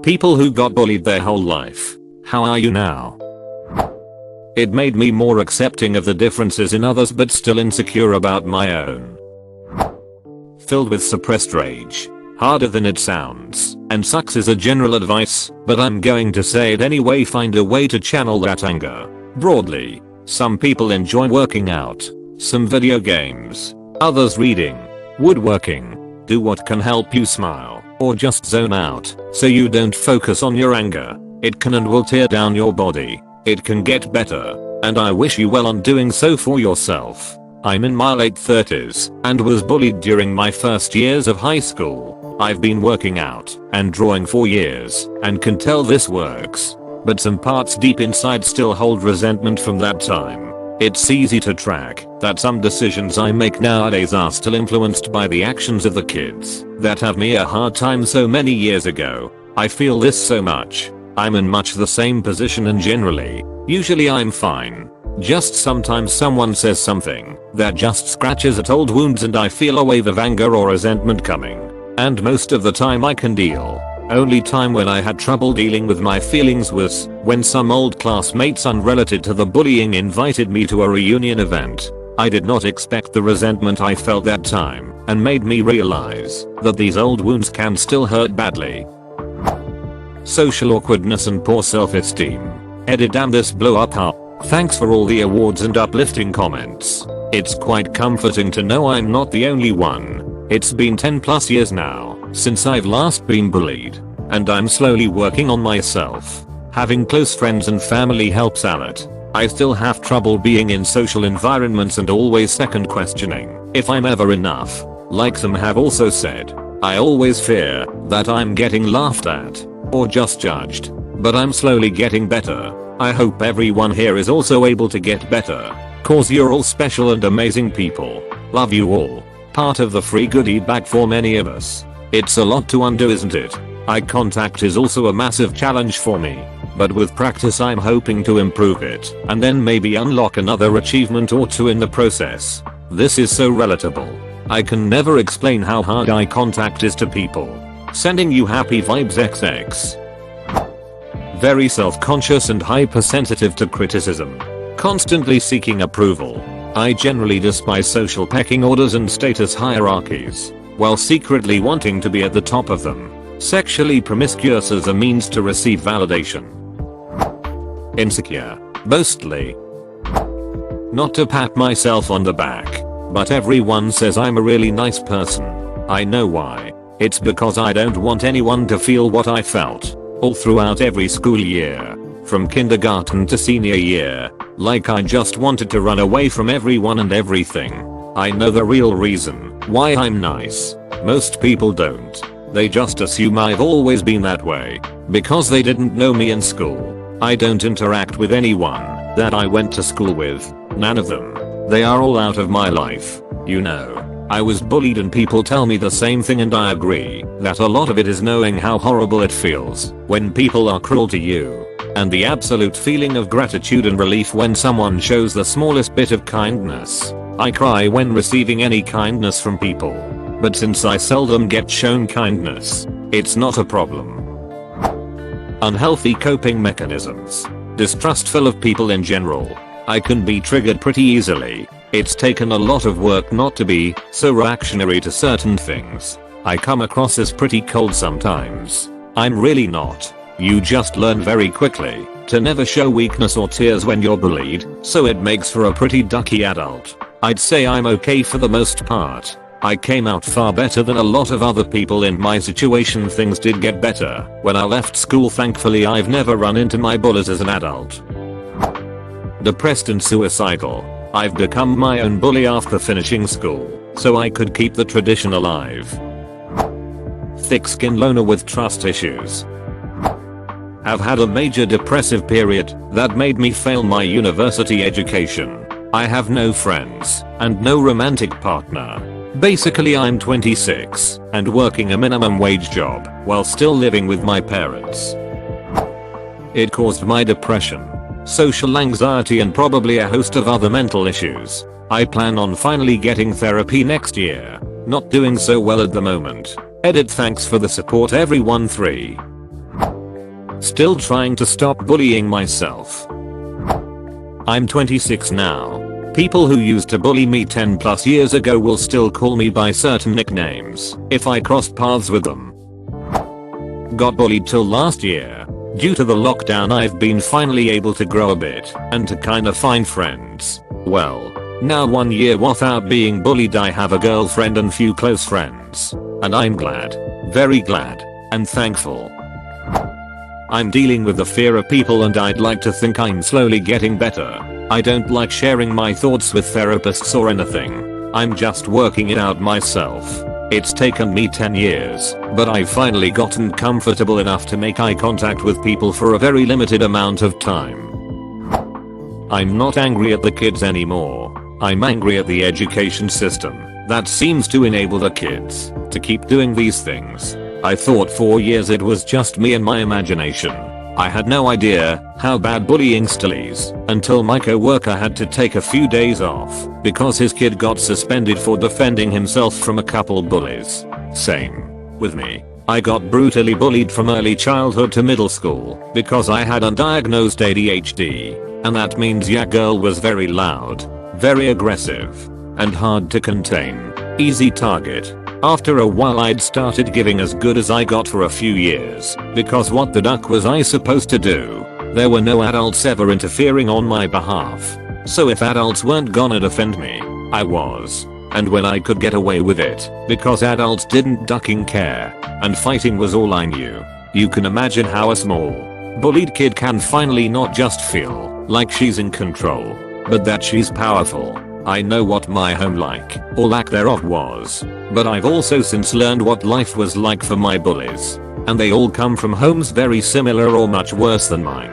People who got bullied their whole life. How are you now? It made me more accepting of the differences in others but still insecure about my own. Filled with suppressed rage. Harder than it sounds, and sucks is a general advice, but I'm going to say it anyway. Find a way to channel that anger. Broadly, some people enjoy working out, some video games, others reading, woodworking. Do what can help you smile, or just zone out, so you don't focus on your anger. It can and will tear down your body. It can get better, and I wish you well on doing so for yourself. I'm in my late 30s, and was bullied during my first years of high school. I've been working out and drawing for years, and can tell this works. But some parts deep inside still hold resentment from that time. It's easy to track that some decisions I make nowadays are still influenced by the actions of the kids that have me a hard time so many years ago. I feel this so much. I'm in much the same position and usually I'm fine. Just sometimes someone says something that just scratches at old wounds and I feel a wave of anger or resentment coming. And most of the time I can deal. Only time when I had trouble dealing with my feelings was when some old classmates unrelated to the bullying invited me to a reunion event. I did not expect the resentment I felt that time, and made me realize that these old wounds can still hurt badly. Social awkwardness and poor self-esteem. Edit damn this blew up huh? Thanks for all the awards and uplifting comments. It's quite comforting to know I'm not the only one. It's been 10+ years now since I've last been bullied, and I'm slowly working on myself. Having close friends and family helps a lot. I still have trouble being in social environments and always second questioning if I'm ever enough. Like some have also said, I always fear that I'm getting laughed at or just judged, but I'm slowly getting better. I hope everyone here is also able to get better, cause you're all special and amazing people. Love you all. Part of the free goodie bag for many of us. It's a lot to undo, isn't it? Eye contact is also a massive challenge for me, but with practice I'm hoping to improve it and then maybe unlock another achievement or two in the process. This is so relatable. I can never explain how hard eye contact is to people. Sending you happy vibes XX. Very self-conscious and hypersensitive to criticism. Constantly seeking approval. I generally despise social pecking orders and status hierarchies, while secretly wanting to be at the top of them. Sexually promiscuous as a means to receive validation. Insecure. Mostly. Not to pat myself on the back, but everyone says I'm a really nice person. I know why. It's because I don't want anyone to feel what I felt all throughout every school year, from kindergarten to senior year. Like I just wanted to run away from everyone and everything. I know the real reason why I'm nice. Most people don't. They just assume I've always been that way because they didn't know me in school. I don't interact with anyone that I went to school with. None of them. They are all out of my life. You know, I was bullied and people tell me the same thing, and I agree that a lot of it is knowing how horrible it feels when people are cruel to you. And the absolute feeling of gratitude and relief when someone shows the smallest bit of kindness. I cry when receiving any kindness from people. But since I seldom get shown kindness, it's not a problem. Unhealthy coping mechanisms. Distrustful of people in general. I can be triggered pretty easily. It's taken a lot of work not to be so reactionary to certain things. I come across as pretty cold sometimes. I'm really not. You just learn very quickly to never show weakness or tears when you're bullied, so it makes for a pretty ducky adult. I'd say I'm okay for the most part. I came out far better than a lot of other people in my situation. Things did get better when I left school. Thankfully I've never run into my bullies as an adult. Depressed and suicidal. I've become my own bully after finishing school, so I could keep the tradition alive. Thick-skinned loner with trust issues. Have had a major depressive period that made me fail my university education. I have no friends and no romantic partner. Basically I'm 26 and working a minimum wage job while still living with my parents. It caused my depression, social anxiety and probably a host of other mental issues. I plan on finally getting therapy next year. Not doing so well at the moment. Edit. Thanks for the support everyone. 3. Still trying to stop bullying myself. I'm 26 now. People who used to bully me 10 plus years ago will still call me by certain nicknames if I cross paths with them. Got bullied till last year. Due to the lockdown I've been finally able to grow a bit and to kinda find friends. Well, now 1 year without being bullied I have a girlfriend and few close friends. And I'm glad. Very glad. And thankful. I'm dealing with the fear of people and I'd like to think I'm slowly getting better. I don't like sharing my thoughts with therapists or anything. I'm just working it out myself. It's taken me 10 years, but I've finally gotten comfortable enough to make eye contact with people for a very limited amount of time. I'm not angry at the kids anymore. I'm angry at the education system that seems to enable the kids to keep doing these things. I thought for years it was just me and my imagination. I had no idea how bad bullying still is until my coworker had to take a few days off because his kid got suspended for defending himself from a couple bullies. Same with me. I got brutally bullied from early childhood to middle school because I had undiagnosed ADHD, and that means your girl was very loud, very aggressive, and hard to contain. Easy target. After a while I'd started giving as good as I got for a few years, because what the duck was I supposed to do? There were no adults ever interfering on my behalf. So if adults weren't gonna defend me, I was. And when I could get away with it, because adults didn't ducking care, and fighting was all I knew. You can imagine how a small, bullied kid can finally not just feel like she's in control, but that she's powerful. I know what my home like, or lack thereof was, but I've also since learned what life was like for my bullies. And they all come from homes very similar or much worse than mine.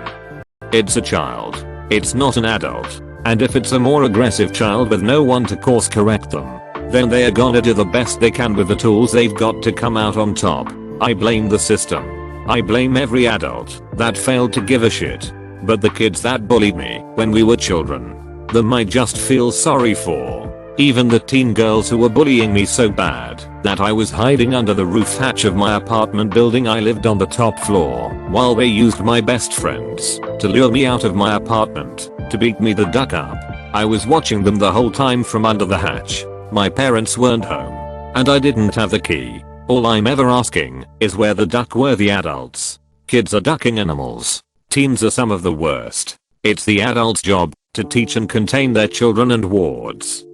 It's a child. It's not an adult. And if it's a more aggressive child with no one to course correct them, then they are gonna do the best they can with the tools they've got to come out on top. I blame the system. I blame every adult that failed to give a shit. But the kids that bullied me when we were children, them I just feel sorry for. Even the teen girls who were bullying me so bad that I was hiding under the roof hatch of my apartment building I lived on the top floor while they used my best friends to lure me out of my apartment to beat me the duck up. I was watching them the whole time from under the hatch. My parents weren't home and I didn't have the key. All I'm ever asking is where the duck were the adults. Kids are ducking animals. Teens are some of the worst. It's the adult's job to teach and contain their children and wards.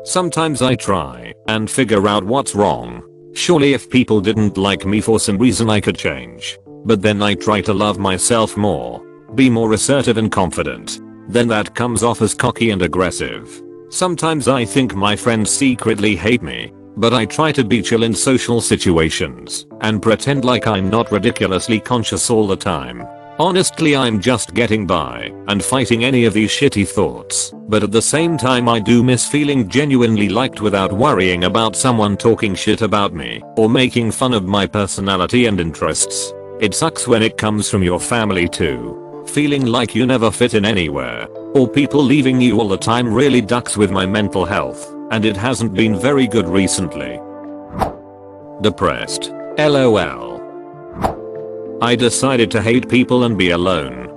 Sometimes I try and figure out what's wrong. Surely if people didn't like me for some reason I could change. But then I try to love myself more, be more assertive and confident. Then that comes off as cocky and aggressive. Sometimes I think my friends secretly hate me, but I try to be chill in social situations and pretend like I'm not ridiculously conscious all the time. Honestly I'm just getting by and fighting any of these shitty thoughts, but at the same time I do miss feeling genuinely liked without worrying about someone talking shit about me or making fun of my personality and interests. It sucks when it comes from your family too. Feeling like you never fit in anywhere, or people leaving you all the time really ducks with my mental health, and it hasn't been very good recently. Depressed. LOL. I decided to hate people and be alone.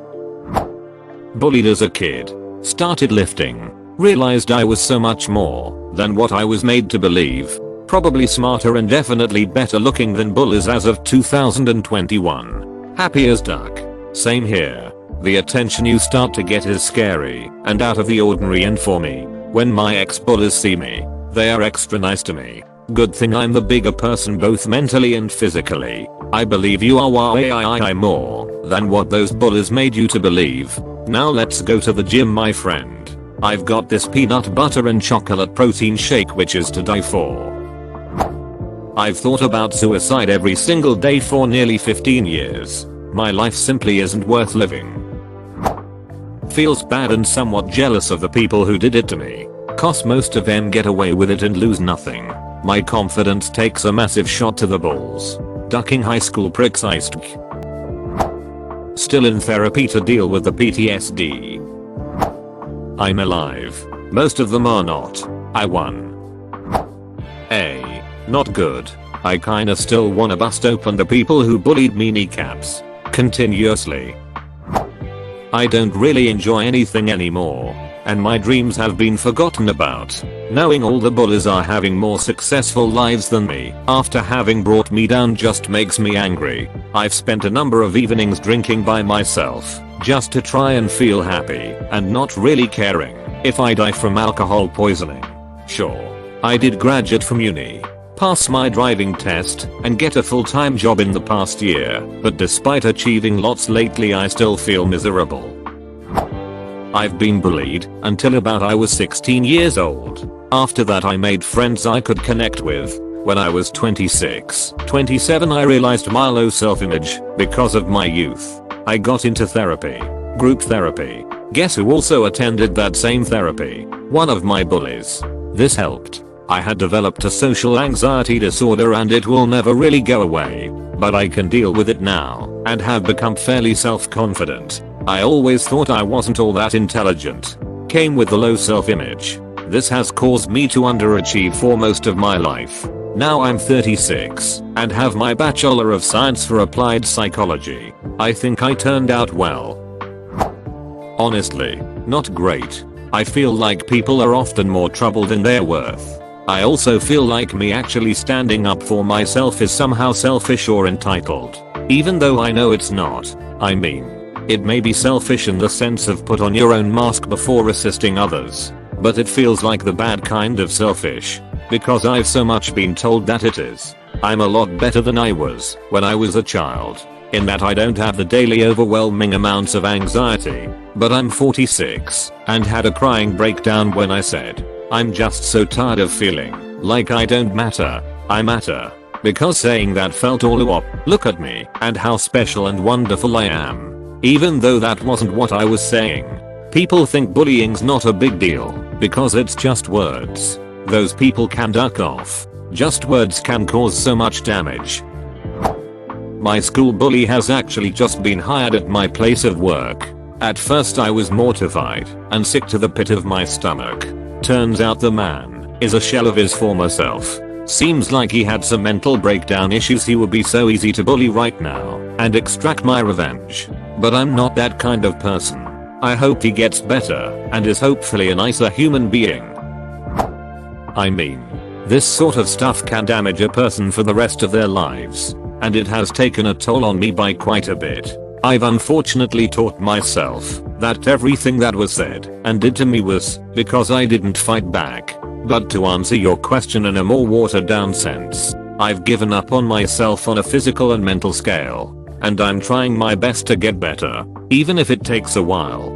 Bullied as a kid. Started lifting. Realized I was so much more than what I was made to believe. Probably smarter and definitely better looking than bullies as of 2021. Happy as duck. Same here. The attention you start to get is scary and out of the ordinary, and for me, when my ex-bullies see me, they are extra nice to me. Good thing I'm the bigger person both mentally and physically. I believe you are way more than what those bullies made you to believe. Now let's go to the gym, my friend. I've got this peanut butter and chocolate protein shake which is to die for. I've thought about suicide every single day for nearly 15 years. My life simply isn't worth living. Feels bad and somewhat jealous of the people who did it to me, 'cause most of them get away with it and lose nothing. My confidence takes a massive shot to the balls. Ducking high school pricks I stuck. Still in therapy to deal with the PTSD. I'm alive. Most of them are not. I won. Not good. I kinda still wanna bust open the people who bullied me kneecaps. continuously. I don't really enjoy anything anymore, and my dreams have been forgotten about. Knowing all the bullies are having more successful lives than me after having brought me down just makes me angry. I've spent a number of evenings drinking by myself just to try and feel happy and not really caring if I die from alcohol poisoning. Sure, I did graduate from uni, pass my driving test, and get a full-time job in the past year, but despite achieving lots lately I still feel miserable. I've been bullied until about I was 16 years old. After that I made friends I could connect with. When I was 26, 27 I realized my low self-image because of my youth. I got into therapy, group therapy. Guess who also attended that same therapy? One of my bullies. This helped. I had developed a social anxiety disorder and it will never really go away, but I can deal with it now and have become fairly self-confident. I always thought I wasn't all that intelligent. Came with the low self-image. This has caused me to underachieve for most of my life. Now I'm 36 and have my Bachelor of Science for Applied Psychology. I think I turned out well. Honestly, not great. I feel like people are often more trouble than they're worth. I also feel like me actually standing up for myself is somehow selfish or entitled. Even though I know it's not. I mean, it may be selfish in the sense of put on your own mask before assisting others. But it feels like the bad kind of selfish. Because I've so much been told that it is. I'm a lot better than I was when I was a child. In that I don't have the daily overwhelming amounts of anxiety. But I'm 46 and had a crying breakdown when I said, I'm just so tired of feeling like I don't matter. I matter. Because saying that felt all up. Look at me and how special and wonderful I am. Even though that wasn't what I was saying. People think bullying's not a big deal because it's just words. Those people can duck off. Just words can cause so much damage. My school bully has actually just been hired at my place of work. At first I was mortified and sick to the pit of my stomach. Turns out the man is a shell of his former self. Seems like he had some mental breakdown issues. He would be so easy to bully right now and extract my revenge. But I'm not that kind of person. I hope he gets better and is hopefully a nicer human being. I mean, this sort of stuff can damage a person for the rest of their lives, and it has taken a toll on me by quite a bit. I've unfortunately taught myself that everything that was said and did to me was because I didn't fight back. But to answer your question in a more watered down sense, I've given up on myself on a physical and mental scale, and I'm trying my best to get better, even if it takes a while.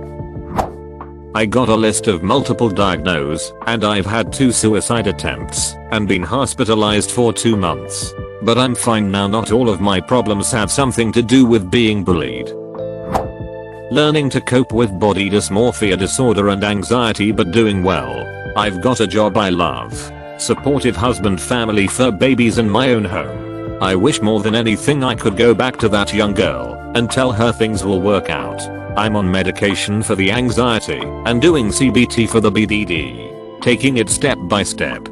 I got a list of multiple diagnoses, and I've had 2 suicide attempts and been hospitalized for 2 months. But I'm fine now. Not all of my problems have something to do with being bullied. Learning to cope with body dysmorphia disorder and anxiety, but doing well. I've got a job I love. Supportive husband, family, fur babies, and my own home. I wish more than anything I could go back to that young girl and tell her things will work out. I'm on medication for the anxiety and doing CBT for the BDD. Taking it step by step.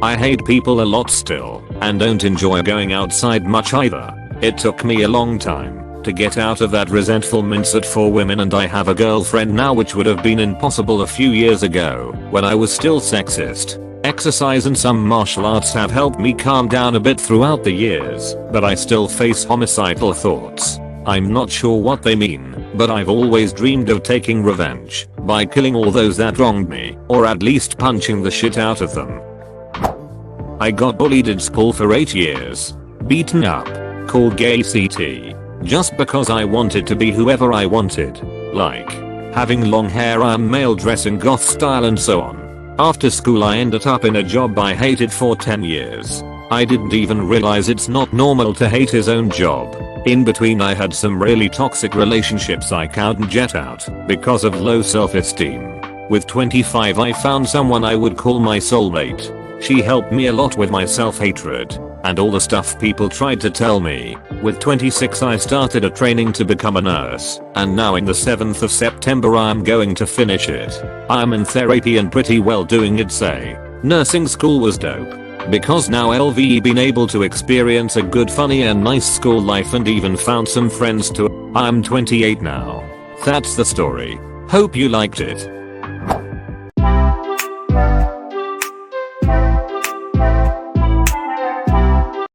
I hate people a lot still and don't enjoy going outside much either. It took me a long time to get out of that resentful mindset for women, and I have a girlfriend now, which would have been impossible a few years ago when I was still sexist. Exercise and some martial arts have helped me calm down a bit throughout the years, but I still face homicidal thoughts. I'm not sure what they mean, but I've always dreamed of taking revenge by killing all those that wronged me, or at least punching the shit out of them. I got bullied in school for 8 years. Beaten up. Called gay CT. Just because I wanted to be whoever I wanted. Like having long hair, I'm male, dressing goth style, and so on. After school I ended up in a job I hated for 10 years. I didn't even realize it's not normal to hate his own job. In between I had some really toxic relationships I couldn't get out because of low self-esteem. With 25 I found someone I would call my soulmate. She helped me a lot with my self-hatred and all the stuff people tried to tell me. With 26 I started a training to become a nurse, and now in the 7th of September I'm going to finish it. I'm in therapy and pretty well doing it. Say, nursing school was dope, Because now LVE been able to experience a good funny and nice school life and even found some friends too. I'm 28 now. That's the story. Hope you liked it.